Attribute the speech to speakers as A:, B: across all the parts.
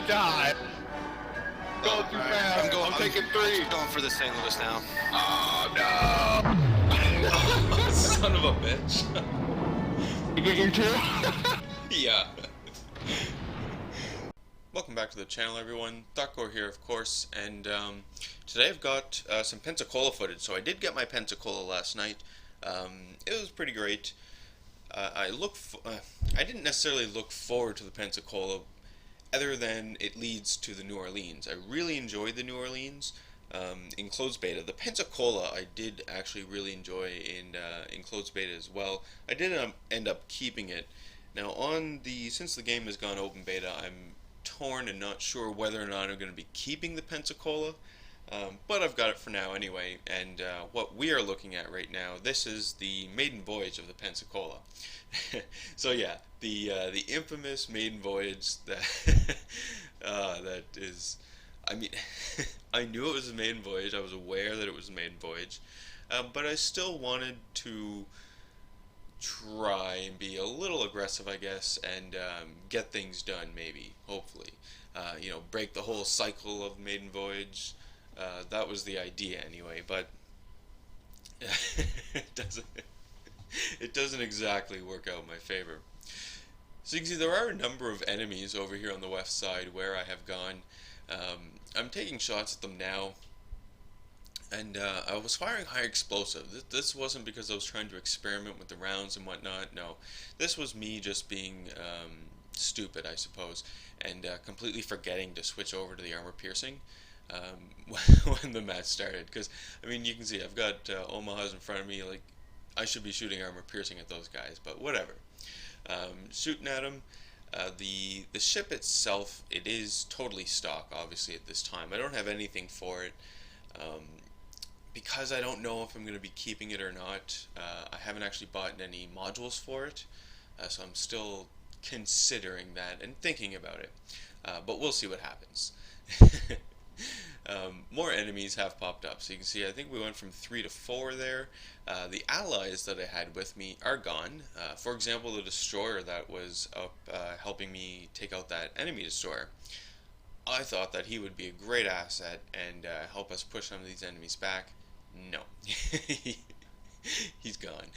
A: die. Go too fast. I'm taking 3.
B: I'm going for the St. Louis now.
A: Oh no!
C: Son of a bitch.
A: You get your 2?
C: Yeah. Welcome back to the channel, everyone. Thotgor here, of course, and today I've got some Pensacola footage. So I did get my Pensacola last night. It was pretty great. I didn't necessarily look forward to the Pensacola, other than it leads to the New Orleans. I really enjoyed the New Orleans in closed beta. The Pensacola I did actually really enjoy in closed beta as well. I did end up keeping it. Now since the game has gone open beta, I'm torn and not sure whether or not I'm going to be keeping the Pensacola. But I've got it for now anyway, and what we are looking at right now, this is the maiden voyage of the Pensacola. So yeah, the infamous maiden voyage that that is, I mean, I knew it was a maiden voyage, I was aware that it was a maiden voyage, but I still wanted to try and be a little aggressive, I guess, and get things done, maybe, hopefully. Break the whole cycle of maiden voyage. That was the idea anyway, but it doesn't exactly work out in my favor. So you can see there are a number of enemies over here on the west side where I have gone. I'm taking shots at them now, and I was firing high explosive. This wasn't because I was trying to experiment with the rounds and whatnot. No, this was me just being stupid, I suppose, and completely forgetting to switch over to the armor piercing when the match started. Because I mean, you can see I've got Omahas in front of me. Like, I should be shooting armor piercing at those guys, but whatever. Shooting at them. The ship itself, it is totally stock, obviously, at this time. I don't have anything for it. Because I don't know if I'm going to be keeping it or not. I haven't actually bought any modules for it, so I'm still considering that and thinking about it. But we'll see what happens. More enemies have popped up, so you can see I think we went from 3 to 4 there. The allies that I had with me are gone. For example, the destroyer that was up helping me take out that enemy destroyer. I thought that he would be a great asset and help us push some of these enemies back. No. He's gone.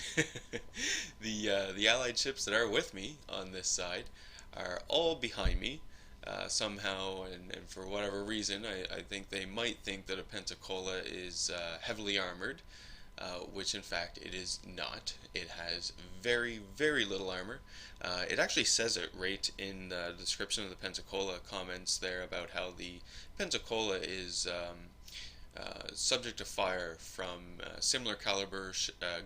C: The allied ships that are with me on this side are all behind me. Somehow, and for whatever reason, I think they might think that a Pensacola is heavily armored, which in fact it is not. It has very, very little armor. It actually says it right in the description of the Pensacola comments there about how the Pensacola is subject to fire from similar caliber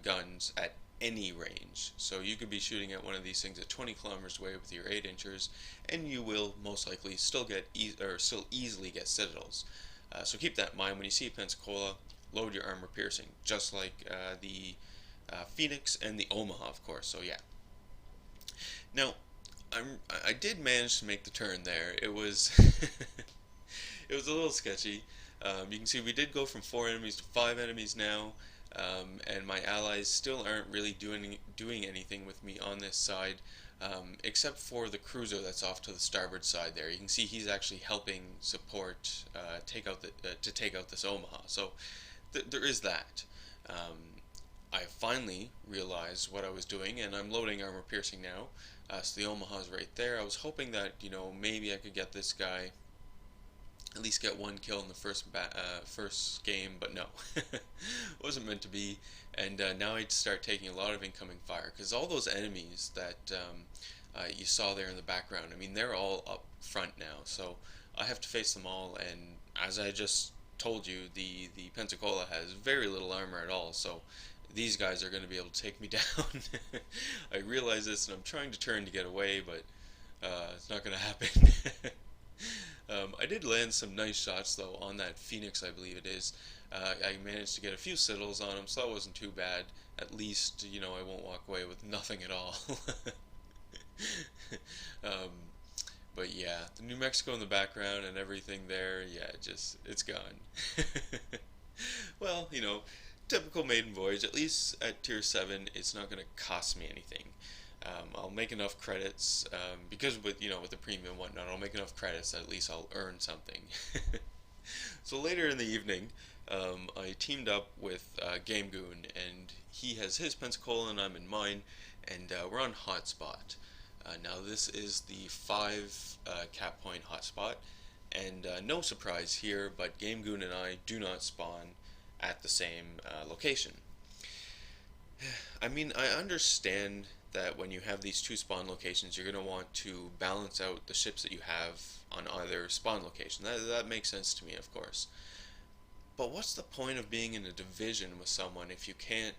C: guns at any range. So you could be shooting at one of these things at 20 kilometers away with your 8 inchers, and you will most likely still still easily get citadels. So keep that in mind when you see a Pensacola. Load your armor piercing, just like the Phoenix and the Omaha, of course. So yeah. Now, I did manage to make the turn there. It was it was a little sketchy. You can see we did go from 4 enemies to 5 enemies now. And my allies still aren't really doing anything with me on this side, except for the cruiser that's off to the starboard side there. You can see he's actually helping support take out this Omaha. So there is that. I finally realized what I was doing, and I'm loading armor piercing now. So the Omaha's right there. I was hoping that maybe I could get this guy. At least get 1 kill in the first game, but no, wasn't meant to be. And now I start taking a lot of incoming fire, because all those enemies that you saw there in the background, I mean, they're all up front now, so I have to face them all. And as I just told you, the Pensacola has very little armor at all, so these guys are going to be able to take me down. I realize this, and I'm trying to turn to get away, but it's not going to happen. I did land some nice shots though on that Phoenix, I believe it is. I managed to get a few citadels on him, so that wasn't too bad. At least, I won't walk away with nothing at all. But yeah, the New Mexico in the background and everything there, yeah, it's gone. Well, typical maiden voyage. At least at tier 7, it's not going to cost me anything. I'll make enough credits because with the premium and whatnot, I'll make enough credits that at least I'll earn something. So later in the evening, I teamed up with Gamgoon, and he has his Pensacola and I'm in mine, and we're on hotspot. Now this is the 5 cap point hotspot, and no surprise here, but Gamgoon and I do not spawn at the same location. I mean, I understand that when you have these two spawn locations, you're going to want to balance out the ships that you have on either spawn location. That makes sense to me, of course. But what's the point of being in a division with someone if you can't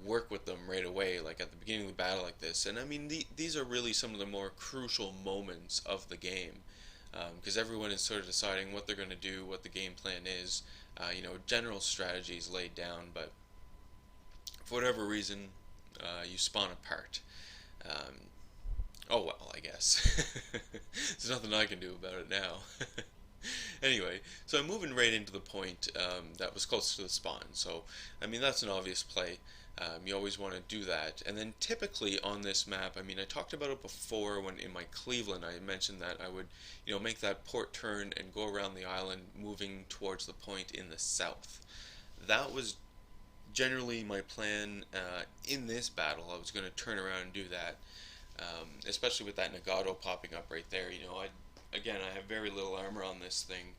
C: work with them right away, like at the beginning of the battle like this? And I mean, these are really some of the more crucial moments of the game, because everyone is sort of deciding what they're going to do, what the game plan is. General strategies laid down, but for whatever reason, you spawn apart. Um, oh well, I guess. There's nothing I can do about it now. Anyway, so I'm moving right into the point that was close to the spawn. So, I mean, that's an obvious play. You always want to do that. And then typically on this map, I mean, I talked about it before when in my Cleveland, I mentioned that I would, make that port turn and go around the island moving towards the point in the south. That was generally my plan in this battle. I was going to turn around and do that, especially with that Nagato popping up right there. I have very little armor on this thing,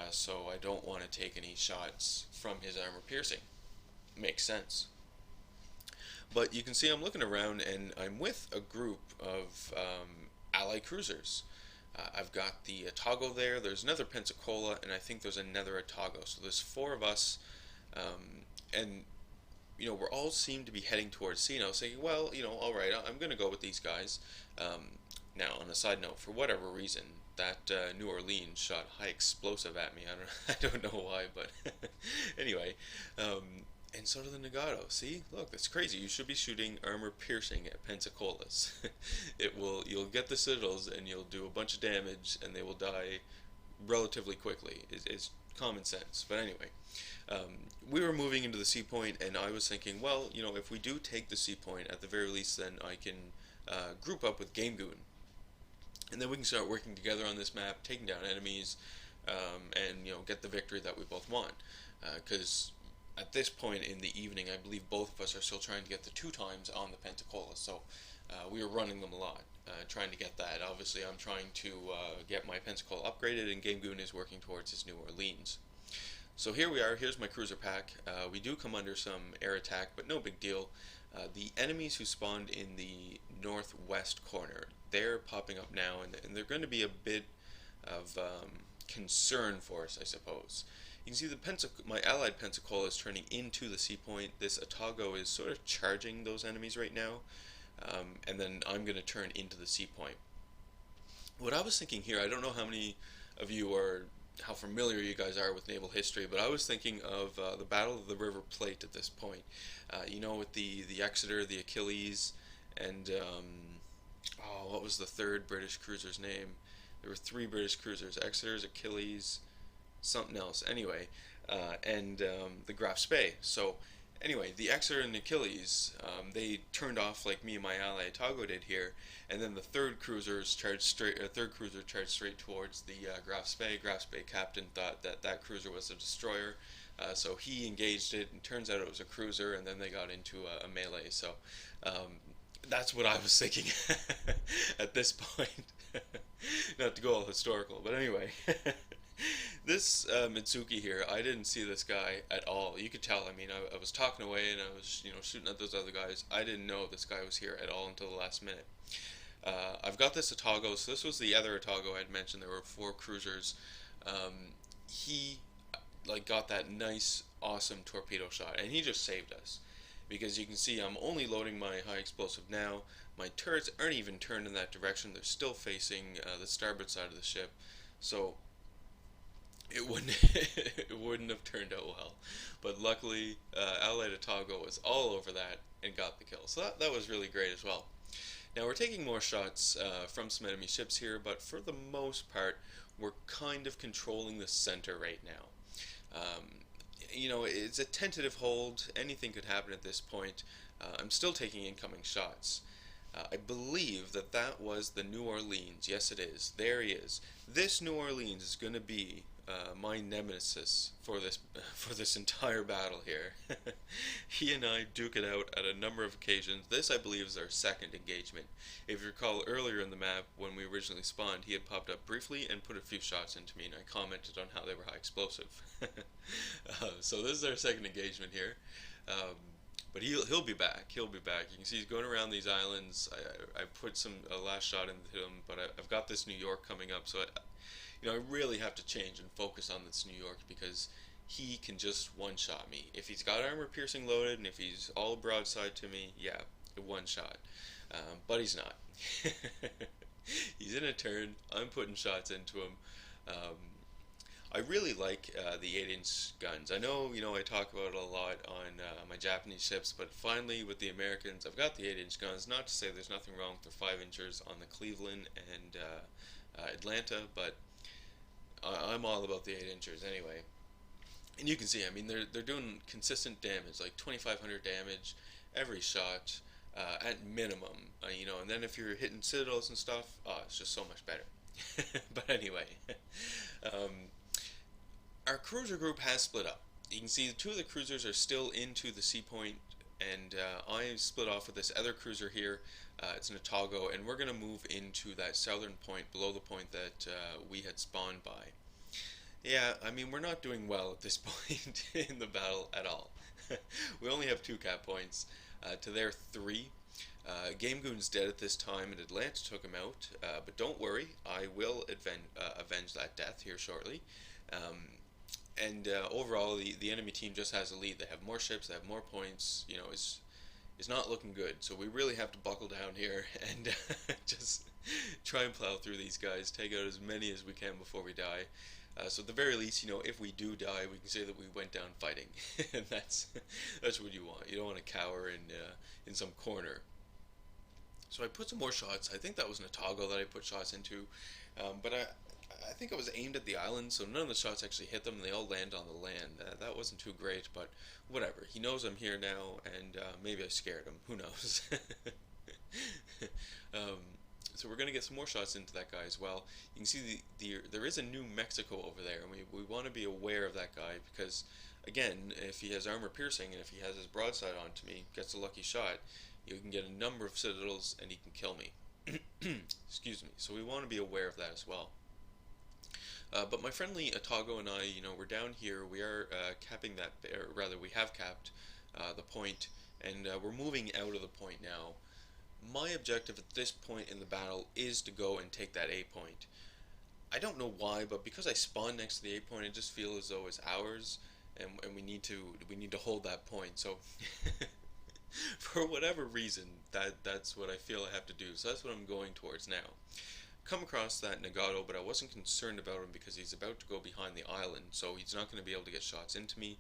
C: so I don't want to take any shots from his armor piercing. Makes sense. But you can see I'm looking around and I'm with a group of Allied cruisers. I've got the Thotgor there, there's another Pensacola, and I think there's another Thotgor. So there's 4 of us, and we're all seem to be heading towards sea. And I was thinking, well, all right, I'm going to go with these guys. Now, on a side note, for whatever reason, that New Orleans shot high explosive at me. I don't know why, but anyway. And so did the Nagato. See, look, that's crazy. You should be shooting armor piercing at Pensacolas. You'll get the citadels and you'll do a bunch of damage, and they will die relatively quickly. It's common sense. But anyway, we were moving into the sea point, and I was thinking, well, if we do take the sea point, at the very least, then I can group up with Gamgoon, and then we can start working together on this map, taking down enemies, and get the victory that we both want. Because at this point in the evening, I believe both of us are still trying to get the 2 times on the Pensacola, so we are running them a lot, trying to get that. Obviously, I'm trying to get my Pensacola upgraded, and Gamgoon is working towards his New Orleans. So here we are, here's my cruiser pack. We do come under some air attack, but no big deal. The enemies who spawned in the northwest corner, they're popping up now, and they're going to be a bit of concern for us, I suppose. You can see my allied Pensacola is turning into the sea point. This Thotgor is sort of charging those enemies right now, and then I'm going to turn into the sea point. What I was thinking here, I don't know how many of you how familiar you guys are with naval history, but I was thinking of the Battle of the River Plate at this point. With the Exeter, the Achilles, and what was the 3rd British cruiser's name? There were 3 British cruisers: Exeter's, Achilles, something else. Anyway, and the Graf Spee. So anyway, the Exeter and Achilles, they turned off like me and my ally Thotgor did here, and then the 3rd cruiser charged straight towards the Graf Spee. Graf Spee captain thought that cruiser was a destroyer, so he engaged it, and turns out it was a cruiser, and then they got into a melee. So that's what I was thinking at this point. Not to go all historical, but anyway. This Mitsuki here, I didn't see this guy at all. You could tell. I mean, I was talking away and I was, shooting at those other guys. I didn't know this guy was here at all until the last minute. I've got this Thotgor. So this was the other Thotgor I had mentioned. There were 4 cruisers. He got that nice, awesome torpedo shot, and he just saved us. Because you can see I'm only loading my high explosive now. My turrets aren't even turned in that direction. They're still facing the starboard side of the ship. So it wouldn't have turned out well. But luckily, Allied Thotgor was all over that and got the kill. So that was really great as well. Now we're taking more shots from some enemy ships here, but for the most part, we're kind of controlling the center right now. It's a tentative hold. Anything could happen at this point. I'm still taking incoming shots. I believe that that was the New Orleans. Yes, it is. There he is. This New Orleans is going to be my nemesis for this for this entire battle here. He and I duke it out at a number of occasions. This, I believe, is our second engagement. If you recall, earlier in the map, when we originally spawned, he had popped up briefly and put a few shots into me, and I commented on how they were high explosive. So this is our second engagement here. But he'll be back. He'll be back. You can see he's going around these islands. I put a last shot into him, but I've got this New York coming up, so I really have to change and focus on this New York because he can just one-shot me. If he's got armor piercing loaded and if he's all broadside to me, yeah, one shot. But he's not. He's in a turn. I'm putting shots into him. I really like the 8-inch guns. I know, I talk about it a lot on my Japanese ships, but finally with the Americans, I've got the 8-inch guns. Not to say there's nothing wrong with the 5-inchers on the Cleveland and Atlanta, but I'm all about the 8-inchers anyway. And you can see, I mean, they're doing consistent damage, like 2,500 damage every shot at minimum. And then if you're hitting citadels and stuff, it's just so much better. But anyway. Our cruiser group has split up. You can see two of the cruisers are still into the sea point, and I split off with this other cruiser here. It's an Thotgor, and we're going to move into that southern point below the point that we had spawned by. Yeah, I mean, we're not doing well at this point in the battle at all. We only have 2 cap points to their 3. Gamgoon's dead at this time, and Atlanta took him out, but don't worry, I will avenge that death here shortly. And overall, the enemy team just has a lead. They have more ships, they have more points. It's not looking good. So we really have to buckle down here and just try and plow through these guys, take out as many as we can before we die. So at the very least, if we do die, we can say that we went down fighting, and that's what you want. You don't want to cower in some corner. So I put some more shots. I think that was an Thotgor that I put shots into, but I think I was aimed at the island, so none of the shots actually hit them. They all land on the land. That wasn't too great, but whatever. He knows I'm here now, and maybe I scared him. Who knows? So we're going to get some more shots into that guy as well. You can see there is a New Mexico over there, and we want to be aware of that guy because, again, if he has armor piercing and if he has his broadside onto me, gets a lucky shot, you can get a number of citadels and he can kill me. Excuse me. So we want to be aware of that as well. But my friendly Thotgor and I, we're down here. We are capping that, or rather, we have capped the point, and we're moving out of the point now. My objective at this point in the battle is to go and take that A point. I don't know why, but because I spawned next to the A point, I just feel as though it's ours, and we need to hold that point. So, for whatever reason, that's what I feel I have to do. So that's what I'm going towards now. Come across that Nagato, but I wasn't concerned about him because he's about to go behind the island, so he's not going to be able to get shots into me.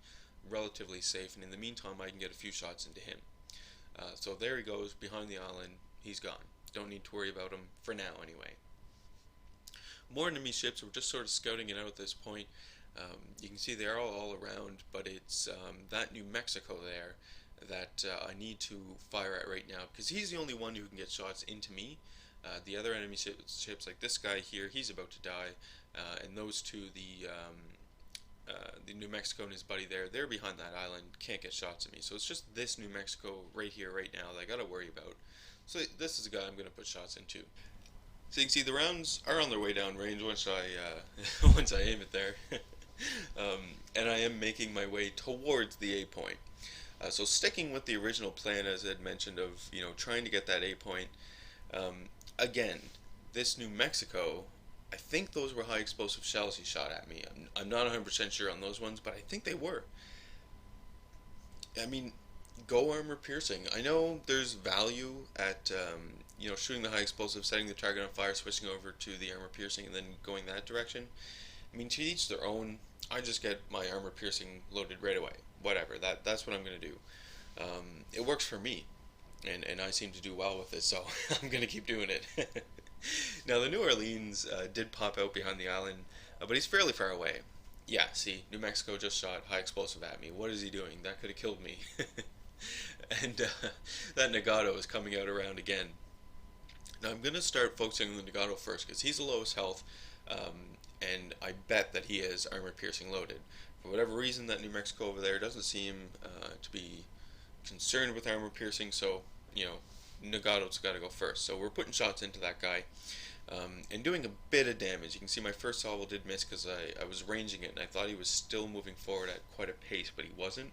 C: Relatively safe, and in the meantime I can get a few shots into him. So there he goes, behind the island. He's gone. Don't need to worry about him, for now anyway. More enemy ships, we're just sort of scouting it out at this point. You can see they're all around, but it's that New Mexico there that I need to fire at right now, because he's the only one who can get shots into me. The other enemy ships, like this guy here, he's about to die, and those two, the New Mexico and his buddy there, they're behind that island, can't get shots at me. So it's just this New Mexico right here, right now, that I gotta worry about. So this is a guy I'm gonna put shots into. So you can see the rounds are on their way down range once I once I aim it there, and I am making my way towards the A point. So sticking with the original plan, as I had mentioned, of trying to get that A point. Again, this New Mexico, I think those were high explosive shells he shot at me. I'm not 100% sure on those ones, but I think they were. I mean, go armor piercing. I know there's value at shooting the high explosive, setting the target on fire, switching over to the armor piercing, and then going that direction. I mean, to each their own. I just get my armor piercing loaded right away. Whatever. That's what I'm gonna do. It works for me. And I seem to do well with it, so I'm going to keep doing it. Now, the New Orleans did pop out behind the island, but he's fairly far away. Yeah, see, New Mexico just shot high explosive at me. What is he doing? That could have killed me. And that Nagato is coming out around again. Now I'm going to start focusing on the Nagato first because he's the lowest health, and I bet that he is armor piercing loaded. For whatever reason, that New Mexico over there doesn't seem to be concerned with armor piercing, so you know Nagato's got to go first. So we're putting shots into that guy. And doing a bit of damage. You can see my first salvo did miss because I was ranging it and I thought he was still moving forward at quite a pace, but he wasn't.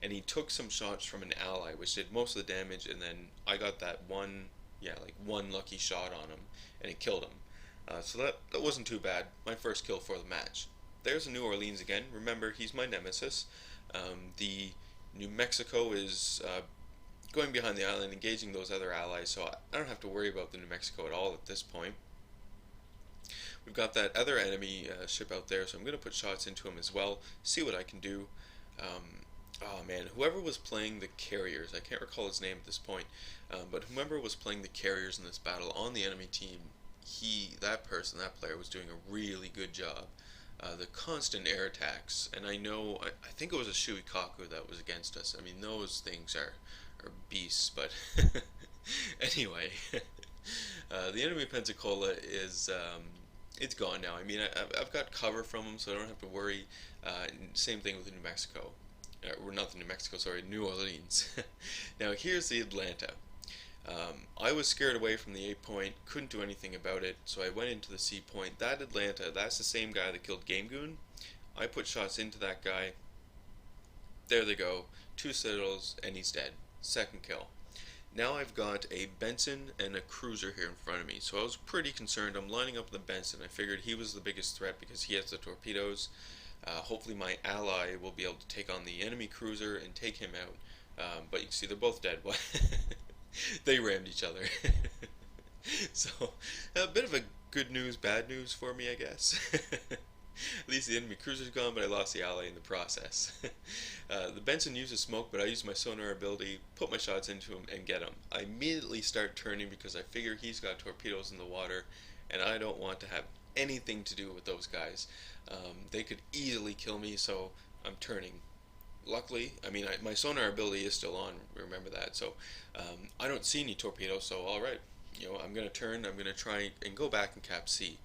C: And he took some shots from an ally, which did most of the damage, and then I got that one, like one lucky shot on him, and it killed him. So that wasn't too bad. My first kill for the match. There's a New Orleans again. Remember, he's my nemesis. The New Mexico is going behind the island, engaging those other allies, so I don't have to worry about the New Mexico at all at this point. We've got that other enemy ship out there, so I'm going to put shots into him as well, see what I can do. Oh man, whoever was playing the carriers, I can't recall his name at this point, but whoever was playing the carriers in this battle on the enemy team, that player was doing a really good job. The constant air attacks, and I think it was a Shuikaku that was against us. I mean, those things are beasts, but anyway, the enemy Pensacola is it's gone now. I mean, I've got cover from him, so I don't have to worry. Same thing with the New Mexico. We're not the New Mexico, sorry, New Orleans. Now here's the Atlanta. I was scared away from the 8 point, couldn't do anything about it, so I went into the C point. That Atlanta, that's the same guy that killed Gamgoon. I put shots into that guy. There they go. 2 citadels, and he's dead. Second kill. Now I've got a Benson and a cruiser here in front of me, so I was pretty concerned. I'm lining up the Benson. I figured he was the biggest threat because he has the torpedoes. Hopefully my ally will be able to take on the enemy cruiser and take him out. But you can see they're both dead. They rammed each other. So a bit of a good news, bad news for me, I guess. At least the enemy cruiser's gone, but I lost the ally in the process. The Benson uses smoke, but I use my sonar ability, put my shots into him, and get him. I immediately start turning because I figure he's got torpedoes in the water, and I don't want to have anything to do with those guys. They could easily kill me, so I'm turning. Luckily, I mean, my sonar ability is still on, remember that, so I don't see any torpedoes, so alright. I'm going to turn, I'm going to try and go back and cap C.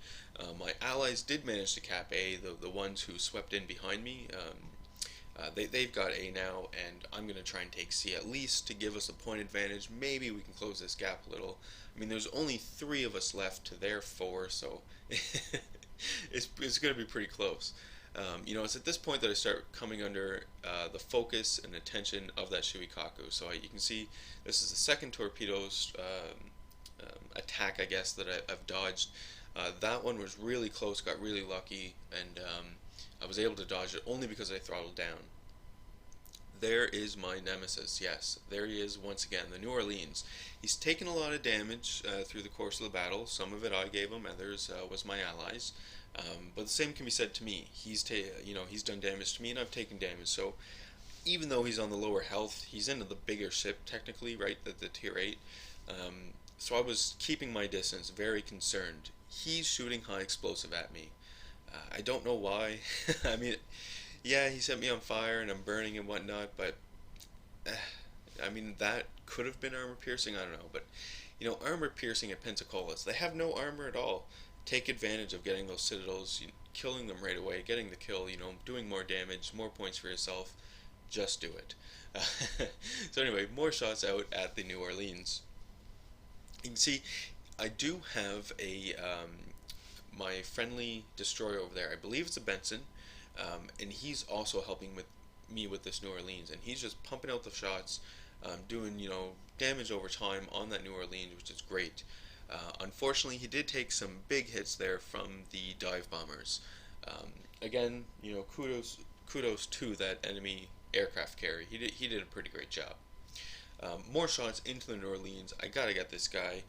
C: My allies did manage to cap A, the ones who swept in behind me. They've got A now, and I'm going to try and take C, at least to give us a point advantage. Maybe we can close this gap a little. I mean, there's only 3 of us left to their 4, so it's going to be pretty close. It's at this point that I start coming under the focus and attention of that Shuikaku. So you can see this is the second torpedoes attack, I guess, that I've dodged. That one was really close, got really lucky, and I was able to dodge it only because I throttled down. There is my nemesis, yes, there he is once again, the New Orleans. He's taken a lot of damage through the course of the battle. Some of it I gave him, others was my allies. But the same can be said to me. He's done damage to me, and I've taken damage. So even though he's on the lower health, he's into the bigger ship technically, right? The tier 8. So I was keeping my distance, very concerned. He's shooting high explosive at me. I don't know why. I mean, yeah, he set me on fire and I'm burning and whatnot, but I mean, that could have been armor piercing, I don't know. But armor piercing at Pensacola's, they have no armor at all. Take advantage of getting those citadels, killing them right away, getting the kill, doing more damage, more points for yourself. Just do it. So anyway, more shots out at the New Orleans. You can see I do have a my friendly destroyer over there. I believe it's a Benson, and he's also helping me with this New Orleans, and he's just pumping out the shots, doing damage over time on that New Orleans, which is great. Unfortunately, he did take some big hits there from the dive bombers. Again, kudos to that enemy aircraft carrier. He did a pretty great job. More shots into the New Orleans. I gotta get this guy.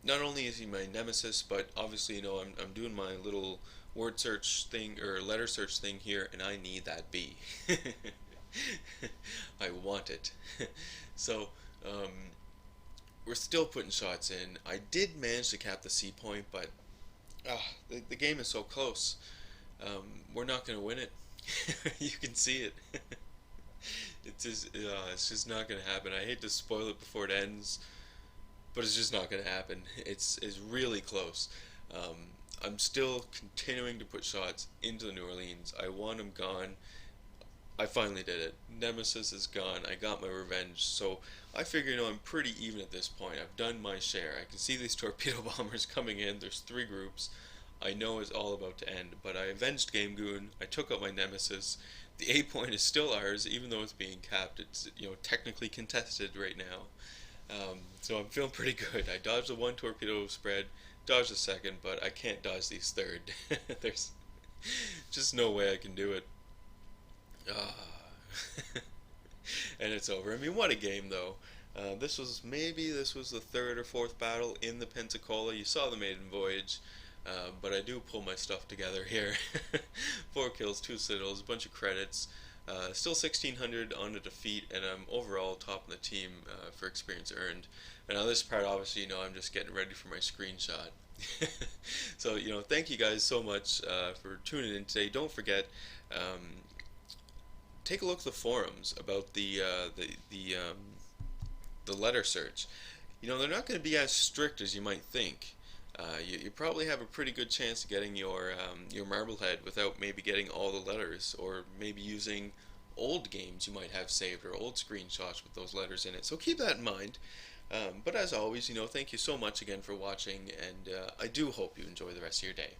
C: Not only is he my nemesis, but obviously, I'm doing my little word search thing or letter search thing here, and I need that B. I want it. So, we're still putting shots in. I did manage to cap the C point, but the game is so close. We're not going to win it. You can see it. It's just not going to happen. I hate to spoil it before it ends, but it's just not going to happen. It's really close. I'm still continuing to put shots into the New Orleans. I want him gone. I finally did it. Nemesis is gone. I got my revenge. So I figure, I'm pretty even at this point. I've done my share. I can see these torpedo bombers coming in. There's 3 groups. I know it's all about to end, but I avenged Gamgoon. I took out my Nemesis. The A point is still ours, even though it's being capped. It's technically contested right now. So I'm feeling pretty good. I dodged the 1 torpedo spread, dodged the 2nd, but I can't dodge these 3rd. There's just no way I can do it. And it's over. I mean, what a game, though. This was the 3rd or 4th battle in the Pensacola. You saw the maiden voyage. But I do pull my stuff together here. 4 kills, 2 citadels, a bunch of credits. Still 1,600 on a defeat, and I'm overall top in the team for experience earned. And now this part, obviously, I'm just getting ready for my screenshot. So, thank you guys so much for tuning in today. Don't forget, take a look at the forums about the letter search. They're not going to be as strict as you might think. You probably have a pretty good chance of getting your Marblehead without maybe getting all the letters, or maybe using old games you might have saved or old screenshots with those letters in it. So keep that in mind. But as always, thank you so much again for watching, and I do hope you enjoy the rest of your day.